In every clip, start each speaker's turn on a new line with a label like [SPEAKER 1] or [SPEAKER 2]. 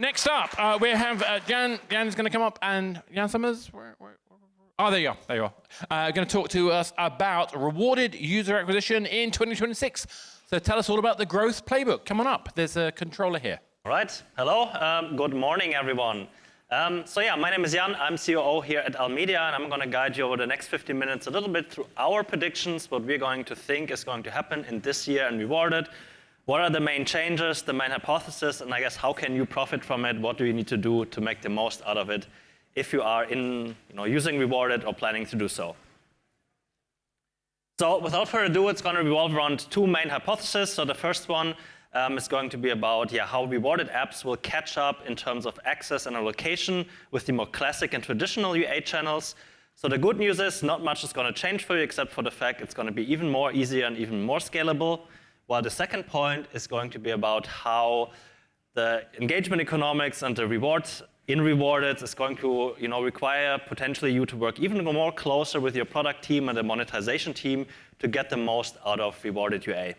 [SPEAKER 1] Next up, we have Jan. Jan is going to come up, and Jan Summers. Oh, there you are. Going to talk to us about rewarded user acquisition in 2026. So tell us all about the Growth Playbook. Come on up. There's a controller here.
[SPEAKER 2] All right. Hello. Good morning, everyone. My name is Jan. I'm COO here at Almedia, and I'm going to guide you over the next 15 minutes a little bit through our predictions, what we're going to think is going to happen in this year and Rewarded. What are the main changes, the main hypothesis, and I guess how can you profit from it? What do you need to do to make the most out of it if you are using Rewarded or planning to do so? So without further ado, it's going to revolve around two main hypotheses. So the first one is going to be about how rewarded apps will catch up in terms of access and allocation with the more classic and traditional UA channels. So the good news is not much is going to change for you except for the fact it's going to be even more easier and even more scalable. While the second point is going to be about how the engagement economics and the rewards in Rewarded is going to require potentially you to work even more closer with your product team and the monetization team to get the most out of Rewarded UA.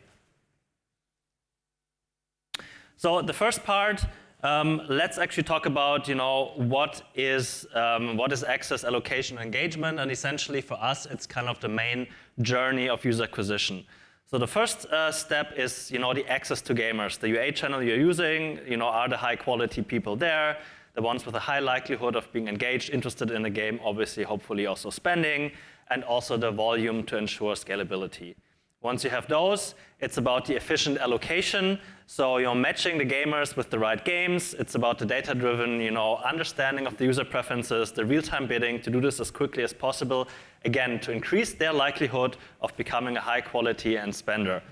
[SPEAKER 2] So the first part, let's actually talk about what is access, allocation, engagement, and essentially for us it's kind of the main journey of user acquisition. So the first step is the access to gamers. The UA channel you're using, are the high quality people there, the ones with a high likelihood of being engaged, interested in the game, obviously, hopefully also spending, and also the volume to ensure scalability. Once you have those, it's about the efficient allocation. So matching the gamers with the right games. It's about the data-driven understanding of the user preferences, the real-time bidding to do this as quickly as possible, again, to increase their likelihood of becoming a high quality and spender.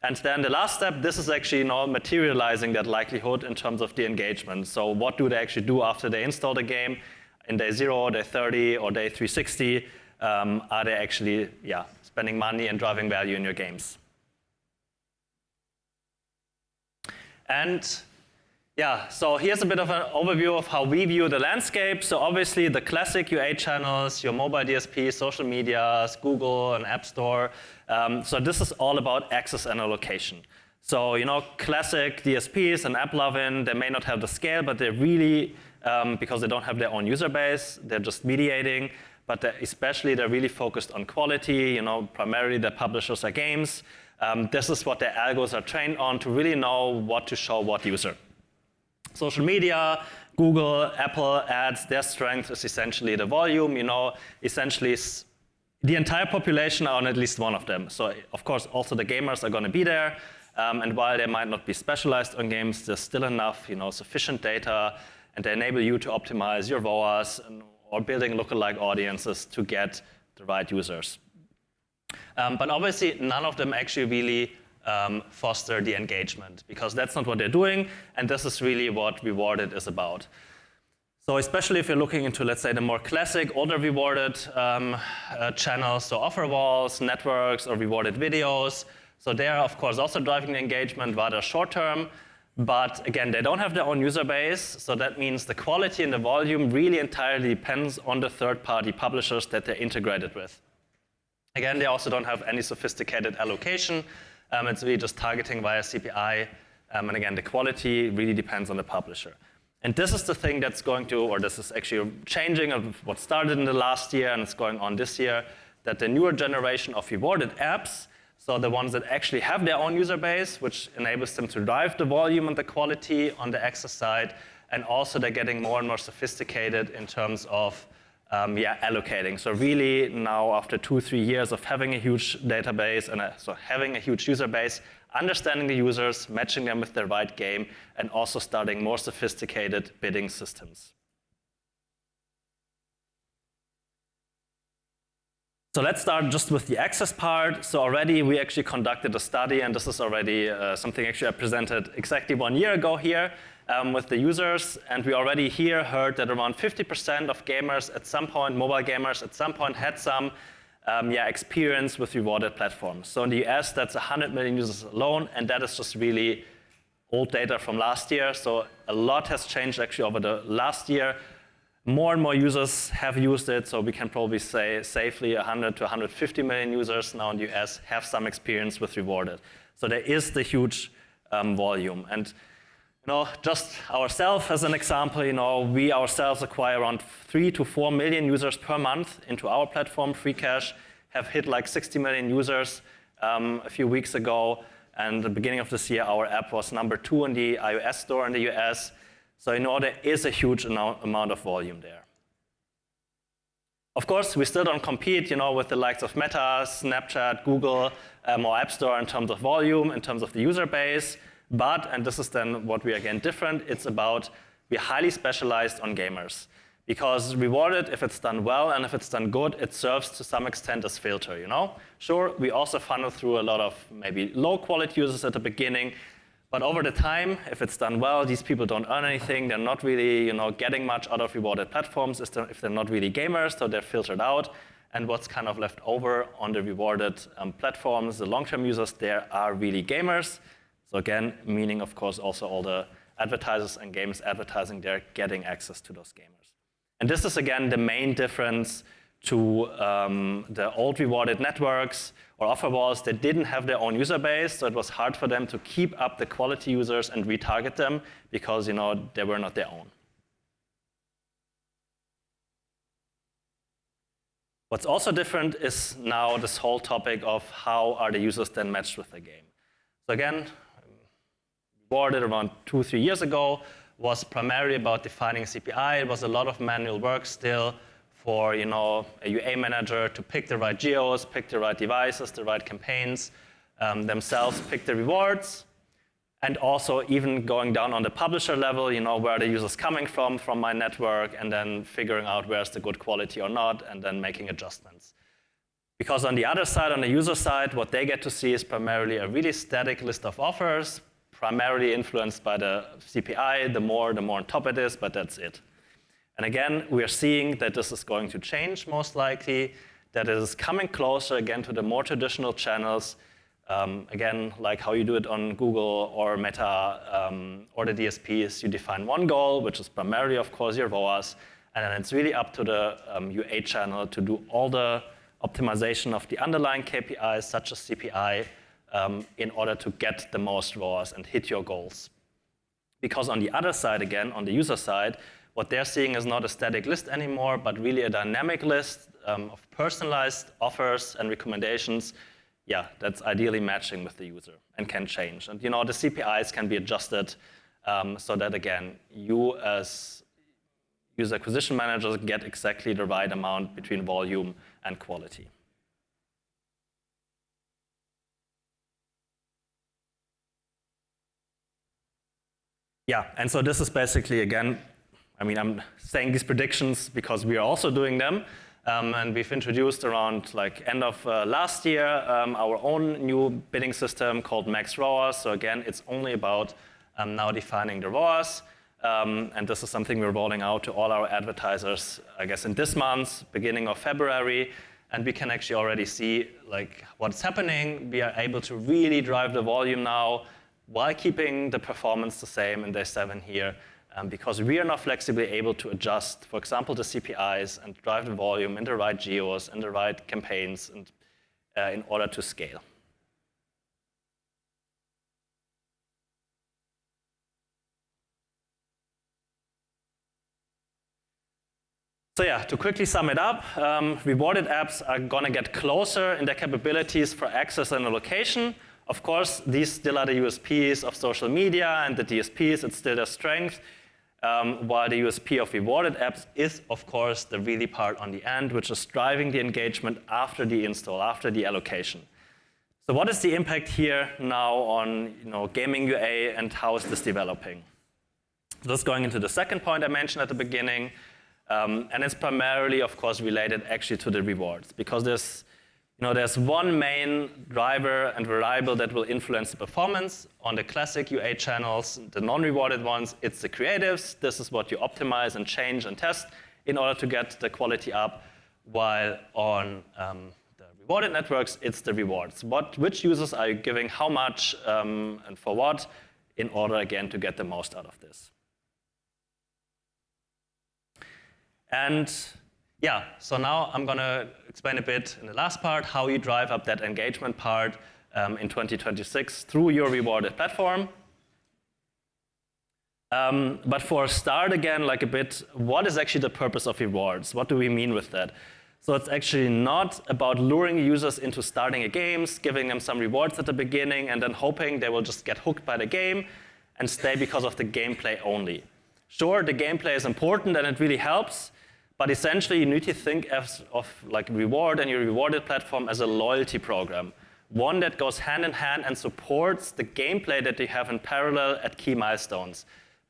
[SPEAKER 2] And then the last step, this is actually materializing that likelihood in terms of the engagement. So what do they actually do after they install the game in day 0, day 30, or day 360? Are they actually spending money and driving value in your games? And so here's a bit of an overview of how we view the landscape. So obviously the classic UA channels, your mobile DSP, social media, Google, and App Store. So this is all about access and allocation. So classic DSPs and AppLovin, they may not have the scale, but they're really, because they don't have their own user base, they're just mediating. But they're really focused on quality. Primarily the publishers are games. This is what their algos are trained on to really know what to show what user. Social media, Google, Apple ads, their strength is essentially the volume. Essentially the entire population are on at least one of them. So of course also the gamers are going to be there. And while they might not be specialized on games, there's still enough sufficient data, and they enable you to optimize your ROAS or building lookalike audiences to get the right users. But obviously, none of them actually really foster the engagement, because that's not what they're doing, and this is really what Rewarded is about. So especially if you're looking into, let's say, the more classic, older Rewarded channels, so offer walls, networks, or Rewarded videos. So they are, of course, also driving the engagement rather short-term. But again, they don't have their own user base, so that means the quality and the volume really entirely depends on the third-party publishers that they're integrated with. Again, they also don't have any sophisticated allocation. It's really just targeting via CPI. And again, the quality really depends on the publisher. And this is the thing that's going to, or this is actually changing of what started in the last year and it's going on this year, that the newer generation of rewarded apps, so the ones that actually have their own user base, which enables them to drive the volume and the quality on the access side, and also they're getting more and more sophisticated in terms of allocating. So really now after 2-3 years of having a huge database and so having a huge user base, understanding the users, matching them with the right game, and also starting more sophisticated bidding systems. So let's start just with the access part. So already we actually conducted a study, and this is already something actually I presented exactly 1 year ago here with the users. And we already here heard that around 50% of gamers at some point, mobile gamers at some point had some experience with rewarded platforms. So in the US, that's 100 million users alone, and that is just really old data from last year. So a lot has changed actually over the last year. More and more users have used it, so we can probably say safely 100 to 150 million users now in the US have some experience with Rewarded. So there is the huge volume. And Just ourselves as an example, we ourselves acquire around 3 to 4 million users per month into our platform. Free-Cash have hit like 60 million users a few weeks ago. And at the beginning of this year, our app was number 2 in the iOS store in the US. So there is a huge amount of volume there. Of course, we still don't compete with the likes of Meta, Snapchat, Google, or App Store in terms of volume, in terms of the user base. But, and this is then what we are again different, it's about we're highly specialized on gamers. Because rewarded, if it's done well and if it's done good, it serves to some extent as filter, Sure, we also funnel through a lot of maybe low quality users at the beginning, but over the time, if it's done well, these people don't earn anything, they're not really getting much out of rewarded platforms if they're not really gamers, so they're filtered out. And what's kind of left over on the rewarded platforms, the long-term users there are really gamers. So again, meaning of course also all the advertisers and games advertising, they're getting access to those gamers. And this is again the main difference to the old rewarded networks or offer walls that didn't have their own user base, so it was hard for them to keep up the quality users and retarget them because they were not their own. What's also different is now this whole topic of how are the users then matched with the game. So again, rewarded around 2-3 years ago was primarily about defining CPI. It was a lot of manual work still for a UA manager to pick the right geos, pick the right devices, the right campaigns, themselves pick the rewards, and also even going down on the publisher level, where are the users coming from my network, and then figuring out where's the good quality or not, and then making adjustments. Because on the other side, on the user side, what they get to see is primarily a really static list of offers, primarily influenced by the CPI. The more on top it is, but that's it. And again, we are seeing that this is going to change most likely, that it is coming closer again to the more traditional channels, again, like how you do it on Google or Meta or the DSPs. You define one goal, which is primarily, of course, your ROAS, and then it's really up to the UA channel to do all the optimization of the underlying KPIs, such as CPI, in order to get the most ROAS and hit your goals. Because on the other side, again, on the user side, what they're seeing is not a static list anymore, but really a dynamic list of personalized offers and recommendations. Yeah, that's ideally matching with the user and can change. And the CPIs can be adjusted so that, again, you as user acquisition managers get exactly the right amount between volume and quality. Yeah, and so this is basically, again, I'm saying these predictions because we are also doing them. And we've introduced around end of last year our own new bidding system called Max ROAS. So again, it's only about now defining the ROAS. And this is something we're rolling out to all our advertisers, I guess, in this month, beginning of February. And we can actually already see what's happening. We are able to really drive the volume now while keeping the performance the same in day 7 here. Because we are now flexibly able to adjust, for example, the CPIs and drive the volume in the right geos and the right campaigns and, in order to scale. So yeah, to quickly sum it up, rewarded apps are going to get closer in their capabilities for access and allocation. Of course, these still are the USPs of social media and the DSPs. It's still their strength. While the USP of rewarded apps is, of course, the really part on the end, which is driving the engagement after the install, after the allocation. So what is the impact here now on gaming UA, and how is this developing? So this is going into the second point I mentioned at the beginning. And it's primarily, of course, related actually to the rewards. Because there's one main driver and variable that will influence the performance. On the classic UA channels, the non-rewarded ones, it's the creatives. This is what you optimize and change and test in order to get the quality up. While on the rewarded networks, it's the rewards. Which users are you giving how much and for what in order, again, to get the most out of this. And yeah, so now I'm going to explain a bit in the last part how you drive up that engagement part in 2026 through your rewarded platform. But for a start, again, like a bit, what is actually the purpose of rewards? What do we mean with that? So it's actually not about luring users into starting a game, giving them some rewards at the beginning, and then hoping they will just get hooked by the game and stay because of the gameplay only. Sure, the gameplay is important and it really helps, but essentially you need to think of like reward and your rewarded platform as a loyalty program. One that goes hand in hand and supports the gameplay that you have in parallel at key milestones.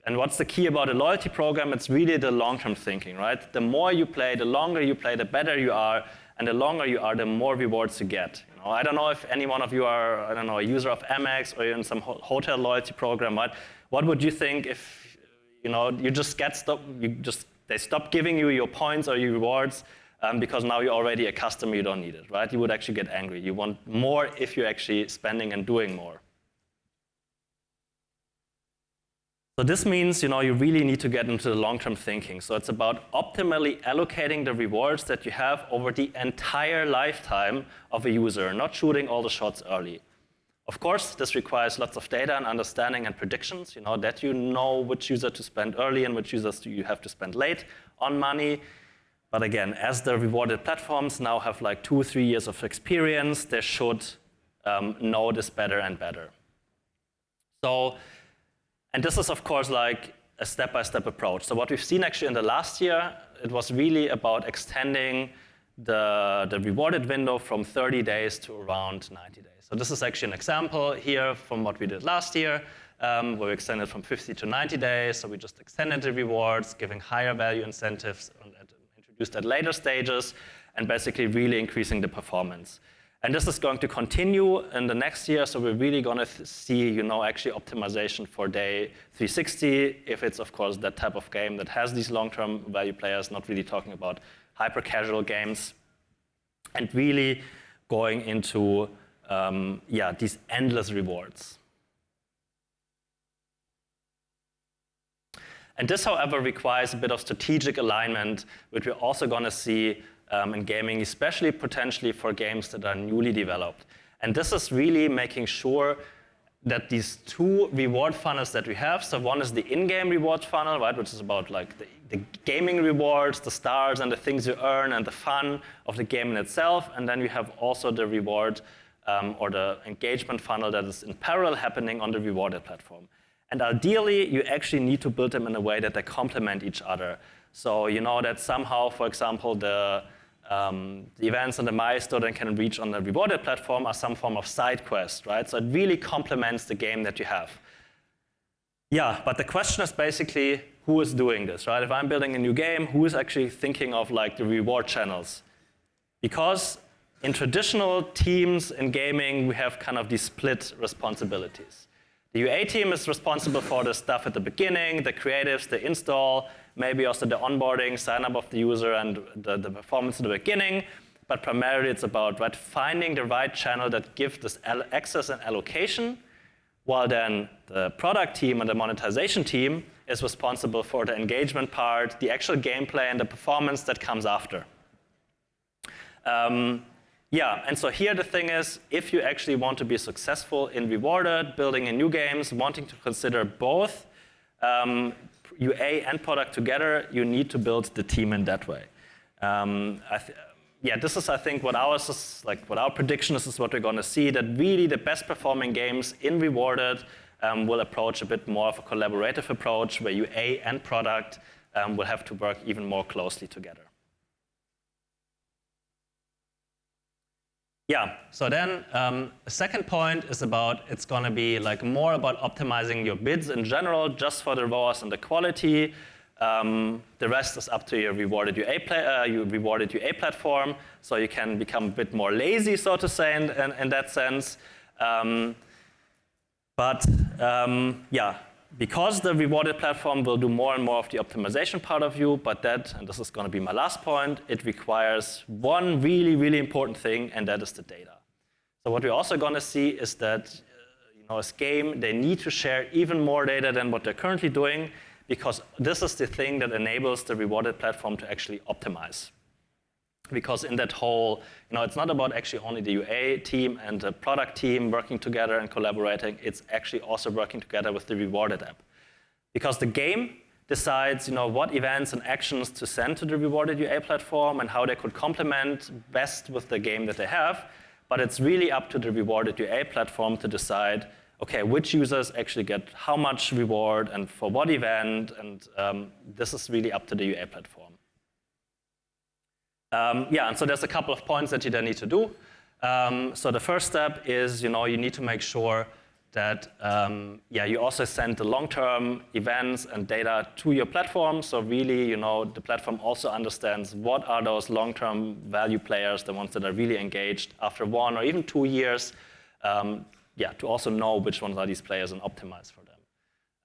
[SPEAKER 2] And what's the key about a loyalty program? It's really the long-term thinking, right? The more you play, the longer you play, the better you are, and the longer you are, the more rewards you get. You know, I don't know if any one of you are, I don't know, a user of Amex or you're in some hotel loyalty program, right? What would you think if, you know, you just get they stop giving you your points or your rewards because now you're already a customer, you don't need it, right? You would actually get angry. You want more if you're actually spending and doing more. So this means, you know, you really need to get into the long-term thinking. So it's about optimally allocating the rewards that you have over the entire lifetime of a user, not shooting all the shots early. Of course, this requires lots of data and understanding and predictions, you know, that you know which user to spend early and which users you have to spend late on money. But again, as the rewarded platforms now have like 2 or 3 years of experience, they should know this better and better. So, and this is, of course, like a step-by-step approach. So what we've seen actually in the last year, it was really about extending the rewarded window from 30 days to around 90 days. So this is actually an example here from what we did last year, where we extended from 50 to 90 days. So we just extended the rewards, giving higher value incentives, and introduced at later stages, and basically really increasing the performance. And this is going to continue in the next year, so we're really going to see, you know, actually optimization for day 360, if it's, of course, that type of game that has these long-term value players, not really talking about hyper-casual games, and really going into, these endless rewards. And this, however, requires a bit of strategic alignment, which we're also going to see in gaming, especially potentially for games that are newly developed. And this is really making sure that these two reward funnels that we have, so one is the in-game reward funnel, right, which is about like the gaming rewards, the stars and the things you earn and the fun of the game in itself, and then we have also the reward or the engagement funnel that is in parallel happening on the rewarded platform. And ideally, you actually need to build them in a way that they complement each other. So you know that somehow, for example, the events and the milestone that can reach on the rewarded platform are some form of side quest, right? So it really complements the game that you have. Yeah, but the question is basically, who is doing this, right? If I'm building a new game, who is actually thinking of like the reward channels? Because in traditional teams in gaming, we have kind of these split responsibilities. The UA team is responsible for the stuff at the beginning, the creatives, the install, maybe also the onboarding, sign up of the user, and the performance in the beginning. But primarily it's about finding the right channel that gives this access and allocation, while then the product team and the monetization team is responsible for the engagement part, the actual gameplay, and the performance that comes after. And so here the thing is, if you actually want to be successful in rewarded, building in new games, wanting to consider both UA and product together, you need to build the team in that way. This is, I think, what our prediction is what we're going to see, that really the best performing games in rewarded will approach a bit more of a collaborative approach, where UA and product will have to work even more closely together. Yeah, so then the second point is it's going to be like more about optimizing your bids in general, just for the ROAS and the quality. The rest is up to your rewarded UA platform, so you can become a bit more lazy, so to say, in that sense. Because the rewarded platform will do more and more of the optimization part of you, but that, and this is going to be my last point, it requires one really, really important thing, and that is the data. So what we're also going to see is that, as game, they need to share even more data than what they're currently doing, because this is the thing that enables the rewarded platform to actually optimize. Because in that whole, it's not about actually only the UA team and the product team working together and collaborating, it's actually also working together with the rewarded app. Because the game decides, what events and actions to send to the rewarded UA platform and how they could complement best with the game that they have. But it's really up to the rewarded UA platform to decide, okay, which users actually get how much reward and for what event, and this is really up to the UA platform. And so there's a couple of points that you then need to do. So the first step is, you need to make sure that you also send the long-term events and data to your platform. So really, the platform also understands what are those long-term value players, the ones that are really engaged after 1 or even 2 years, to also know which ones are these players and optimize for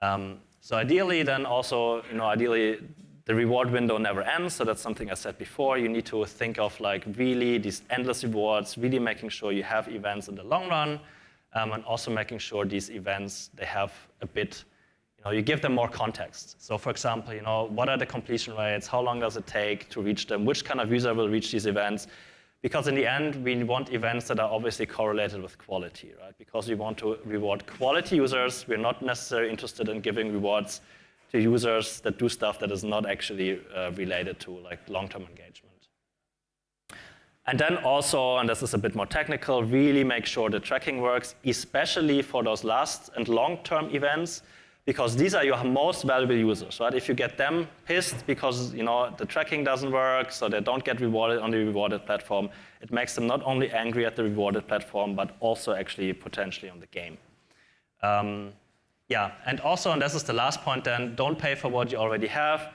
[SPEAKER 2] them. So ideally, then also, ideally, the reward window never ends. So that's something I said before. You need to think of really these endless rewards, really making sure you have events in the long run. And also making sure these events, they have a bit, you give them more context. So for example, what are the completion rates? How long does it take to reach them? Which kind of user will reach these events? Because in the end, we want events that are obviously correlated with quality, right? Because we want to reward quality users. We're not necessarily interested in giving rewards to users that do stuff that is not actually related to long-term engagement. And then also, and this is a bit more technical, really make sure the tracking works, especially for those last and long-term events, because these are your most valuable users, right? If you get them pissed because the tracking doesn't work, so they don't get rewarded on the rewarded platform, it makes them not only angry at the rewarded platform, but also actually potentially on the game. And also, and this is the last point then, don't pay for what you already have.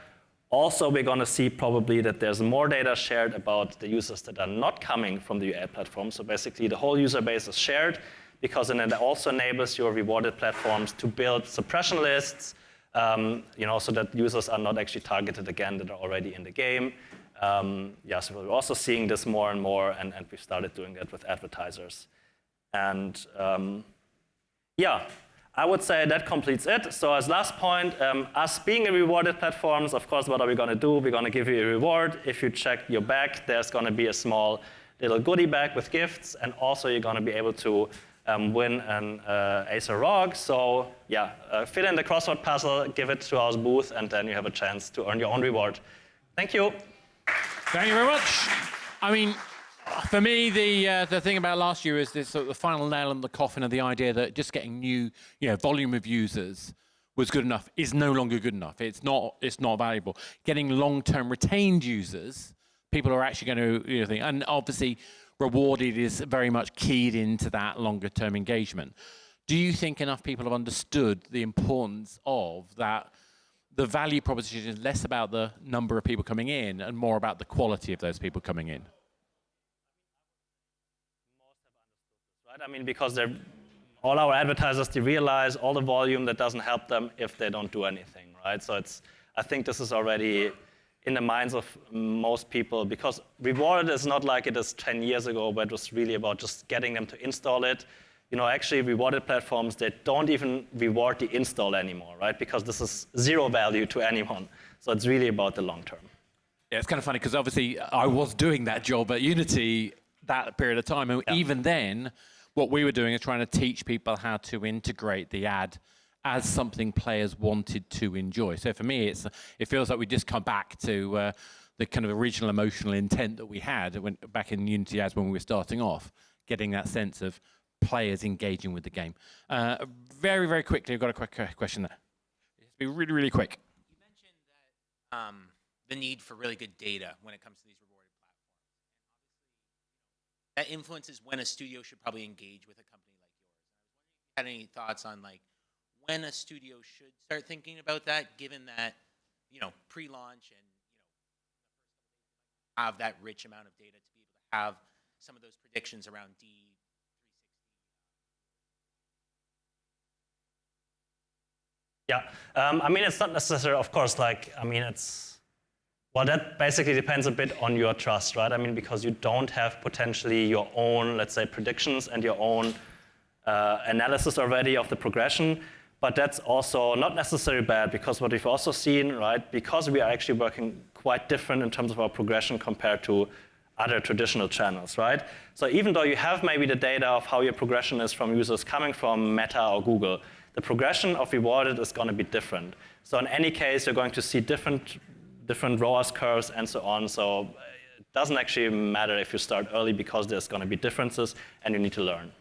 [SPEAKER 2] Also, we're going to see probably that there's more data shared about the users that are not coming from the UA platform. So basically, the whole user base is shared, because then it also enables your rewarded platforms to build suppression lists, so that users are not actually targeted again that are already in the game. So we're also seeing this more and more, and we've started doing that with advertisers. And I would say that completes it. So as last point, us being a rewarded platforms, of course, what are we going to do? We're going to give you a reward. If you check your bag, there's going to be a small little goodie bag with gifts, and also you're going to be able to win an Acer ROG. So fill in the crossword puzzle, give it to our booth, and then you have a chance to earn your own reward. Thank you.
[SPEAKER 1] Thank you very much. I mean, for me, the thing about last year is this sort of the final nail in the coffin of the idea that just getting new, volume of users was good enough is no longer good enough. It's not valuable. Getting long-term retained users, people are actually going to think, and obviously rewarded is very much keyed into that longer-term engagement. Do you think enough people have understood the importance of that? The value proposition is less about the number of people coming in and more about the quality of those people coming in.
[SPEAKER 2] Right? I mean, because all our advertisers, they realize all the volume that doesn't help them if they don't do anything, right? So I think this is already in the minds of most people, because rewarded is not like it is 10 years ago, where it was really about just getting them to install it. Actually rewarded platforms, they don't even reward the install anymore, right? Because this is zero value to anyone. So it's really about the long term.
[SPEAKER 1] Yeah, it's kind of funny, because obviously I was doing that job at Unity that period of time. And even then, what we were doing is trying to teach people how to integrate the ad as something players wanted to enjoy. So for me, it feels like we just come back to the kind of original emotional intent that we had back in Unity ads when we were starting off, getting that sense of players engaging with the game. Very, very quickly, I've got a quick question there. It's be really, really quick.
[SPEAKER 3] You mentioned that the need for really good data when it comes to these rewarded platforms. And obviously, that influences when a studio should probably engage with a company like yours. And I was wondering if you had any thoughts on when a studio should start thinking about that, given that pre-launch and have that rich amount of data to be able to have some of those predictions around D360.
[SPEAKER 2] Yeah, I mean, it's not necessary, of course, well, that basically depends a bit on your trust, right? I mean, because you don't have potentially your own, let's say, predictions and your own analysis already of the progression. But that's also not necessarily bad, because what we've also seen, right, because we are actually working quite different in terms of our progression compared to other traditional channels, right? So even though you have maybe the data of how your progression is from users coming from Meta or Google, the progression of rewarded is going to be different, So in any case, you're going to see different ROAS curves and so on. So it doesn't actually matter if you start early because there's going to be differences and you need to learn.